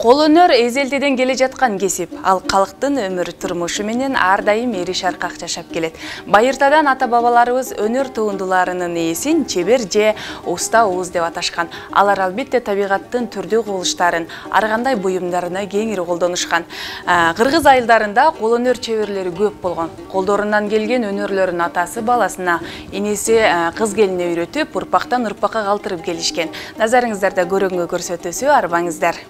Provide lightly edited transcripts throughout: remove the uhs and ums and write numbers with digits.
Кол өнөр эзелдеден келе жаткан кесип, ал калктын өмүр турмушу менен ар дайым эри шаркак жашап келет. Байыртадан ата-бабаларыбыз өнөр туындуларынын ээсин чебер же уста ууз деп аташкан. Алар албетте табигаттын түрдүү кубулуштарын, ар кандай буюмдарына кеңири колдонушкан. Кыргыз айылдарында кол өнөр чеберлери көп болгон. Колдорунан келген өнөрлөрүн атасы баласына, энеси кыз келине үйрөтүп, урпактан урпакка калтырып келишкен. Назарыңыздарда көрөнгө көрсөтүүсү арбаңыздар.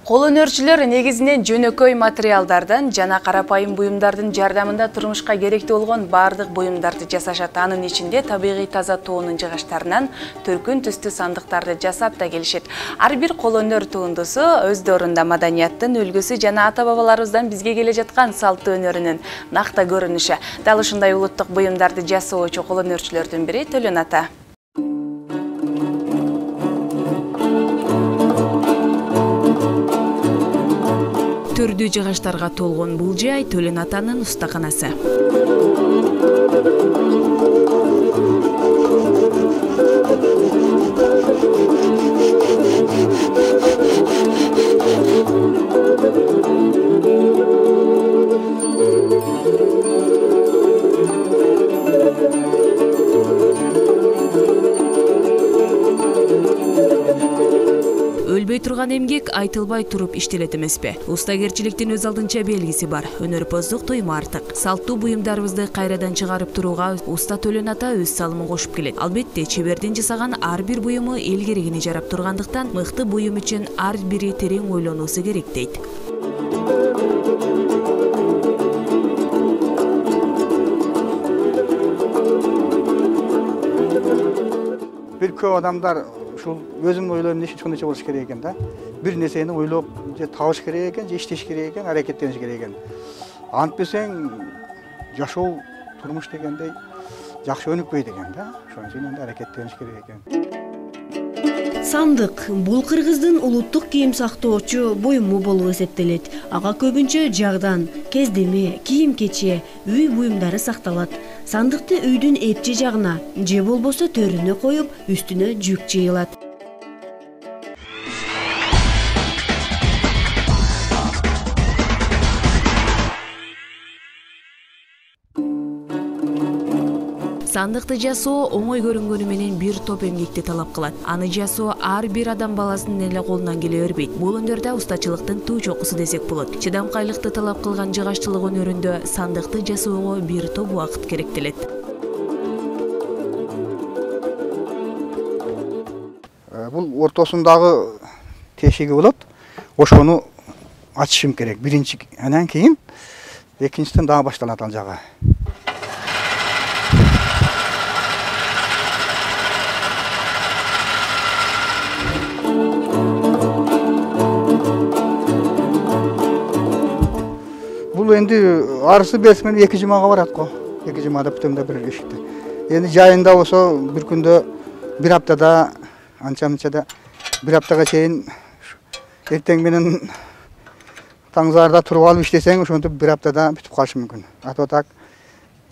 Кол өнөрчүлөр негизинен жөнөкөй материалдардан жана карапайым буюмдардын жардамында турмушка керектүү болгон бардык буюмдарды жасашат. Анын ичинде табигый таза тоонун жыгачтарынан төркүн түстүү сандыктарды жасап да келишет. Ар бир кол өнөр туындусу өз доорунда маданияттын үлгүсү жана ата-бабаларыбыздан бизге келе жаткан салттуу өнөрүнүн накта көрүнүшү. Дал ушундай улуттук буюмдарды жасоочу кол өнөрчүлөрдүн бири Төлөн ата. Түрдүү жыгачтарга толгон бул жай Төлөн атанын устаканасы. Өлбөй турган эмгек айтылбай туруп иштелет эмеспи? Устагерчиликтин өз алдынча белгиси бар. Өнөрпоздук тойма артык. Салттуу буюмдарыбызды кайрадан чыгарып турууга уста Төлөн ата өз салымын кошуп келет. Албетте, чебердин жасаган ар бир буюму эл керегине жарап тургандыктан, мыкты буюм үчүн ар бири терең ойлонуусу керек дейт. Бир көп адамдар ушул өзүмдүн ойлоом ушунча болуш керек экен да. Бир нерсени ойлоп же табыш керек экен, же иштеш керек экен, аракеттениш керек экен. Антпесең жашоо турмуш дегендей жакшы өнүкпөйт экен да. Ошон үчүн энди аракеттениш керек экен. Сандык бул кыргыздын улуттук кийим сактоочу буюму болуп эсептелет. Ага көбүнчө жагдан, кездеме, кийим-кече, үй буюмдары сакталат. Сандыкты үйдүн эпчи жагына же болбосо төрүнө коюп, үстүнө жүк жыйылат. Сандыкты жасоо оңой көрүнгөнү менен бир топ эмгекти талап кылат. Аны жасоо ар бир адам баласынын эле колунан келе бербейт. Бул өндөрдө устачылыктын туу чокусу десек болот. Чыдамкайлыкты талап кылган жыгаччылык өнөрүндө сандыкты жасоого бир топ убакыт керектелет. Бул ортосундагы тешиги болот. Ошону ачышым керек. Биринчи, анан кийин экинчиден дагы башталат ал жагы. Бул энди арысы берси менен 2 жумага барат го. 2 жумада бүтөмдө бир ишикти. Эми жайында болсо бир күндө, бир аптада, анча-мынчада бир аптага чейин эртең менен таңзаарда туруп алып иштесең, ошентип бир аптада бүтүп калышы мүмкүн. Ата так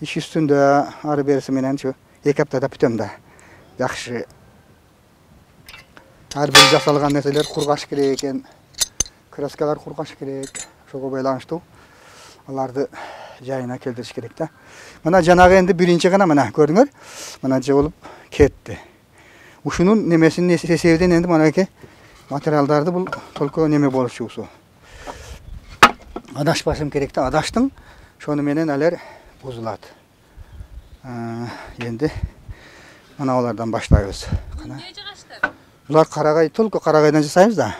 иш үстүндө ары берси менен 2 аптада бүтөм да. Жакшы. Ар бир жасалган нерселер кургаш керек экен. Краскалар кургаш керек. Ошого байланыштуу аларды жайына келтириш керек да. Мына жанагы энди биринчи гана мына көрдүңөр. Мына же болуп кетти. Ушунун немесин эсебинен энди манайки материалдарды бул толко неме болушусу. Адашпашым керек да, адаштың, шону менен алар бузулат. Энди мына алардан баштайбыз. Булар карагай, толко карагайдан жасайбыз да.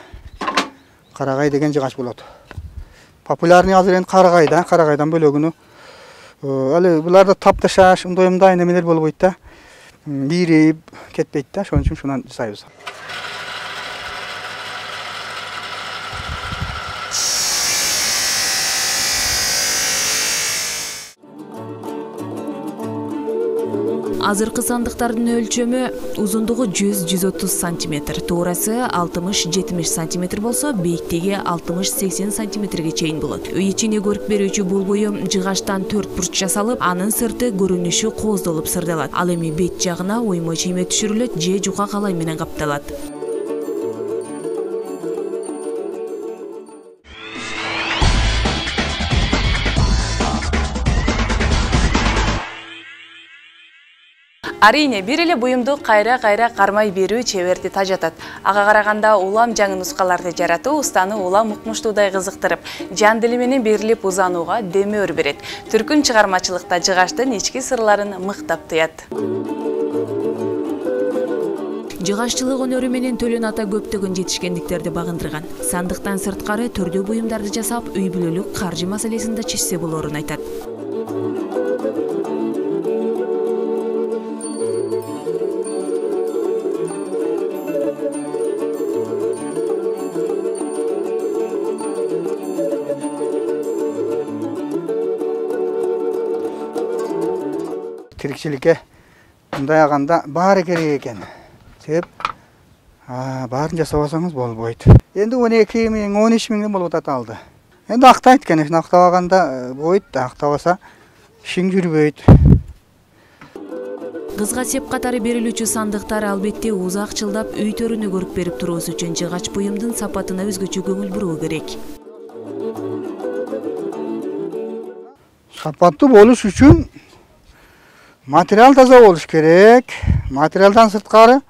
Карагай деген жыгач болот. Популярный азыр энди карагай да, карагайдан бөлөгүнү. Алы буларда тапташаш, мындай немелер болбойт да. Бирип кетпейт да, ошон үчүн шунан жасайбыз. Азыркы сандыктардын өлчөмү узундугу 100-130 сантиметр, туурасы 60-70 сантиметр болсо, бийиктиги 60-80 сантиметрге чейин болот. Үй ичине көрүк берүүчү бул буюм жыгачтан 4 бурч жасалып, анын сырты көрүнүшү кооздолуп сырдалат. Ал эми бет жагына оймо чийме түшүрүлөт же жука калай менен капталат. Арийне бир эле буюмду кайра кармай берүү чеберди тажатат. Ага караганда улам жаңы нускаларды жаратуу устаны улам укмуштуудай кызыктырып, жан дили менен берилип узанууга демөөр берет. Түркүн чыгармачылыкта жыгаштын ички сырларын мыктап туят. Жыгаччылык өнөрү менен Төлөн ата көптөгөн жетишкендиктерди багындырган. Сандыктан сырткары түрдүү буюмдарды жасап, үй бүлөлүк каржы маселесин да чечсе болоорун айтат. Тирикчиликке мындай аганда баары керек экен. Себеп баарын жасабасаңыз болбойт. Энди 12 миң, 13 миңден болуп атат алды. Энди актайт экен, актабаганда бойт, актабаса ишиң жүрбөйт. Кызга сеп катары берилүүчү сандыктар албетте узак жылдап үй төрүнө көрүк берип туруусу үчүн жыгач буюмдун сапатына өзгөчө көңүл буруу керек. Сапаттуу болуш үчүн материал таза болуш керек. Материалдан сырткары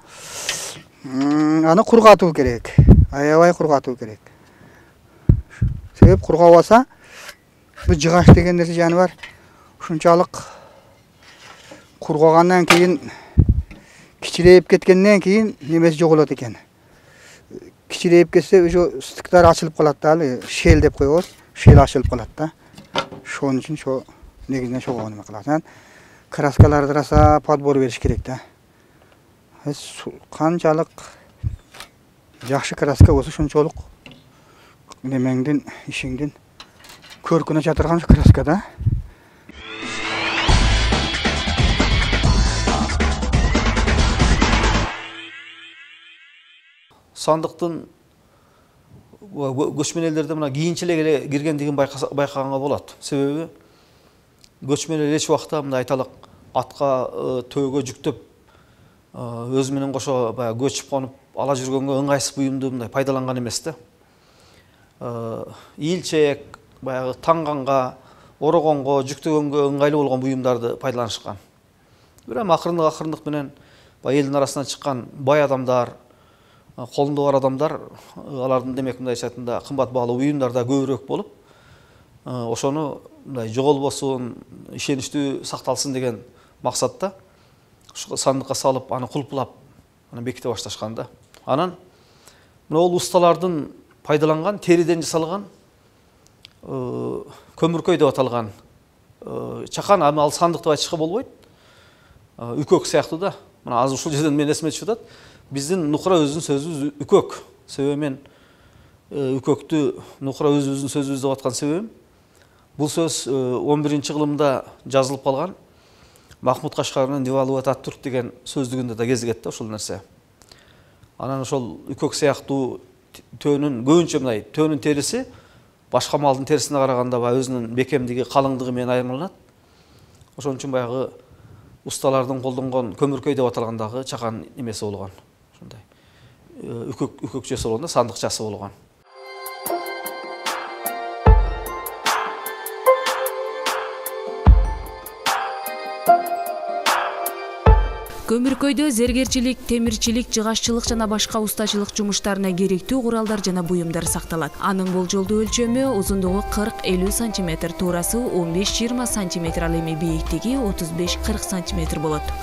аны кургатуу керек. Аябай кургатуу керек. Себеп кургабаса, бул жыгач деген нерсе жаны бар. Ушунчалык кургагандан кийин кичирейип кеткенден кийин немеси жоголот экен. Кичирейип кетсе, уже стыктар ачылып калат да, шел деп коебуз. Шел ачылып калат да. Ошон үчүн шо негизинен шого неме кылат. Краскаларды раса подбор бериш керек да. Канчалык жакшы краска болсо ошончолук немеңдин, ишиңдин көркүнө чатырган краска да. Сандыктын көчмөн элдерде мына кийинчилик эле киргендигин байкаганга болот. Себеби көчмөн эл эч убакта мындай айталык атка төөгө жүктөп өзү менен кошо баягы көчүп конуп ала жүргөнгө ыңгайсыз буюмду мындай пайдаланган эмес да. Ийилчек, баягы таңганга, орогонго, жүктөгөнгө ыңгайлуу болгон буюмдарды пайдаланышкан. Бирок акырындык менен баягы элдин арасынан чыккан бай адамдар, колунда бар адамдар, алардын демек мындайча айтканда кымбат баалуу буюмдар да көбүрөөк болуп, ошону мындай жоголбосун, ишеничтүү сакталсын деген максатта сандыкка салып, аны кулпулап, аны беките башташкан да. Анан мына усталардын пайдаланган териден жасалган көмүркөй деп аталган чакан, ал сандык деп айтышка болбойт. Үкөк сыяктуу да. Мына азыр ушул жерден мен эсиме түшүп атат. Биздин нукура өзүнүн сөзүбүз үкөк. Себеби мен үкөктү нукура өзүбүздүн сөзүбүз деп аткан себебим бул сөз 11-кылымда жазылып калган. Махмуд Кашкарынын Девалуат ат-Турк деген сөздүгүндө да кезигет да ушул нерсе. Анан ошол үкөк сыяктуу төөнүн көбүнчө мындай төөнүн териси башка малдын терисине караганда өзүнүн бекемдиги, калыңдыгы менен айырмаланат. Ошон үчүн баягы усталардын колдонгон көмүркөй деп аталгандагы чакан немеси болгон. Ушундай үкөкчөсү болгондо сандыкчасы болгон. Көмүркөйдө зергерчилик, темирчилик, жыгаччылык жана башка устачылык жумуштарына керектүү куралдар жана буюмдар сакталат. Анын болжолдуу өлчөмү узундугу 40-50 см, туурасы 15-20 см, ал эми бийиктиги 35-40 см болот.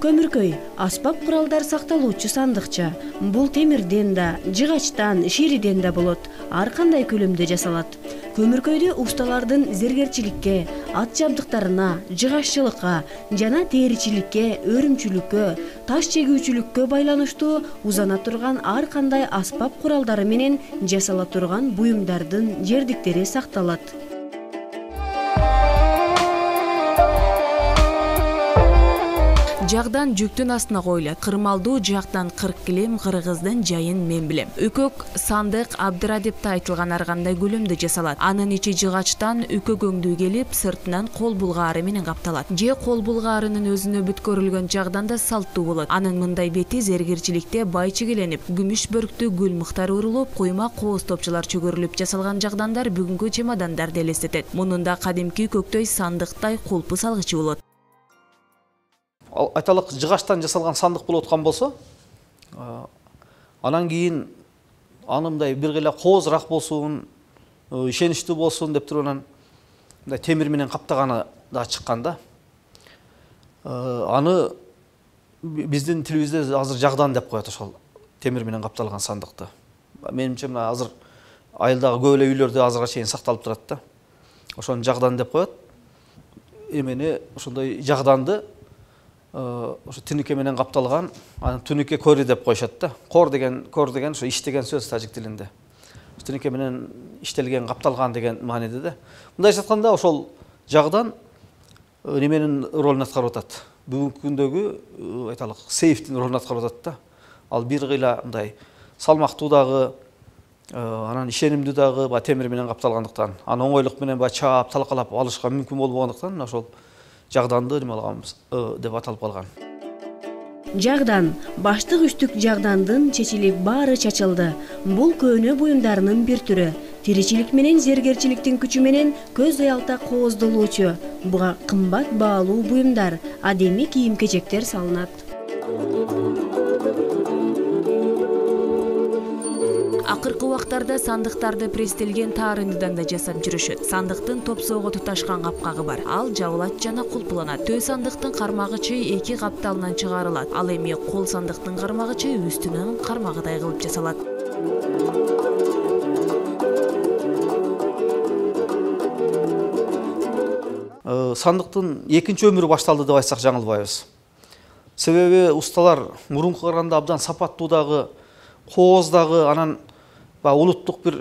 Көмүркөй аспап куралдар сакталуучу сандыкча. Бул темирден да, жыгачтан, шириден да болот. Ар кандай көлөмдө жасалат. Көмүркөйдү усталардын зергерчиликке, ат жабдыктарына, жыгаччылыкка жана теричиликке, өрүмчүлүккө, таш чегүүчүлүккө байланыштуу узана турган ар кандай аспап куралдары менен жасала турган буюмдардын жердиктери сакталат. Жагдан жүктүн астына коюлат. Кырмалдуу жактан 40 килем кыргыздын жайын мен билем. Үкөк сандык абдыра деп айтылган ар кандай көлөмдө жасалат. Анын ичи жыгачтан үкөк өңдүү келип, сыртынан кол булгаары менен капталат. Же кол булгаарынын өзүнө бүткөрүлгөн жагдан да салттуу болот. Анын мындай бети зергерчиликте бай чегеленип, күмүш бөрктүү гүл мыктары урулуп, куйма кооз топчулар чөгөрүлүп жасалган жагдандар бүгүнкү чемодандарды элестетет. Мунун да кадимки үкөктөй сандыктай кулпу салгычы болот. Айталық жыгачтан жасалған сандық болуп аткан болсо, анан кийин анымдай бир кыйла коозураак болсун, ишеничтүү болсун деп туруп анан мындай темир менен каптаганы да чыккан да. Аны биздин тилибизде азыр жагдан деп коет ошол темир менен капталган сандыкты. Менимче мына азыр айылдагы көп эле үйлөрдө азырга чейин сакталып турат да. Ошону жагдан деп коет. Эмени ошондой жагданды ошо түнүкө менен капталган, анан түнүкө кори деп коюшат да. Кор деген ошо иш деген сөз тажик тилинде. Түнүкө менен иштелген, капталган деген мааниде да. Мындайча айтканда ошол жагдан неменин ролун аткарып атат. Бүгүнкү күндөгү айталык сейфтин ролун аткарып атат да. Ал бир кыйла мындай салмактуу дагы, анан ишенимдүү дагы темир менен капталгандыктан, аны оңойлук менен чаап, талкалап алышка мүмкүн болбогондуктан ошол жагданды неме алганбыз деп аталып калган. Жагдан, баштык үстүк жагдандын чечилип баары чачылды. Бул көөнө буюмдарынын бир түрү. Тиричилик менен зергерчиликтин күчү менен көз аялта кооздолуучу. Буга кымбат баалуу буюмдар, адеми кийим-кечектер салынат. Акыркы убактарда сандыктарды престелген таарындыдан да жасап жүрүшөт. Сандыктын топсоого туташкан капкагы бар. Ал жабылат жана кулпуланат. Төө сандыктын кармагычы 2 капталынан чыгарылат. Ал эми кол сандыктын кармагычы үстүнөн кармагыдай кылып жасалат. Сандыктын экинчи өмүрү башталды деп айтсак жаңылбайбыз. Себеби усталар мурунку караганда абдан сапаттуу дагы, кооз дагы, анан улуттук бир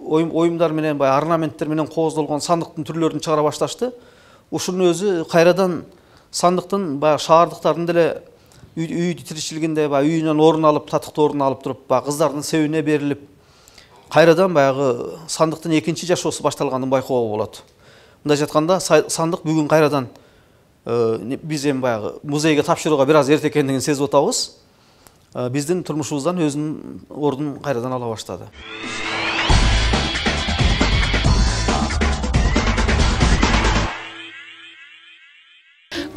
оюмдар менен, орнаменттер менен кооздолгон сандыктын түрлөрүн чыгара башташты. Ушунун өзү кайрадан сандыктын шаардыктардын деле үй тиричилигинде үйүнөн орун алып, татыктуу орун алып туруп, кыздардын себине берилип, кайрадан баягы сандыктын экинчи жашоосу башталганын байкоого болот. Мындайча айтканда, сандык бүгүн кайрадан биз эми баягы музейге тапшырууга бир аз эрте экендигин сезип атабыз. Биздин турмушубуздан өзүнүн ордун кайрадан ала баштады.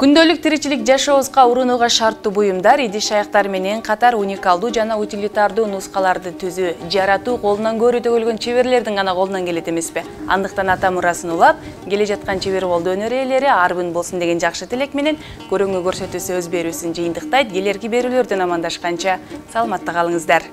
Күндөлүк тиричилик жашообузга урунууга шарттуу буюмдар, идиш-аяктар менен катар уникалдуу жана утилитардуу нускаларды түзүү, жаратуу колунан көрүү төгүлгөн чеберлердин гана колунан келет эмеспи? Андыктан ата мурасын улап, келе жаткан чебер колдуу өнөр ээлери арбын болсун деген жакшы тилек менен көрүүгө көрсөтүү сөз берүүсүн жыйынтыктайт. Келерки берүүлөрдөн амандашканча саламатта калыңыздар.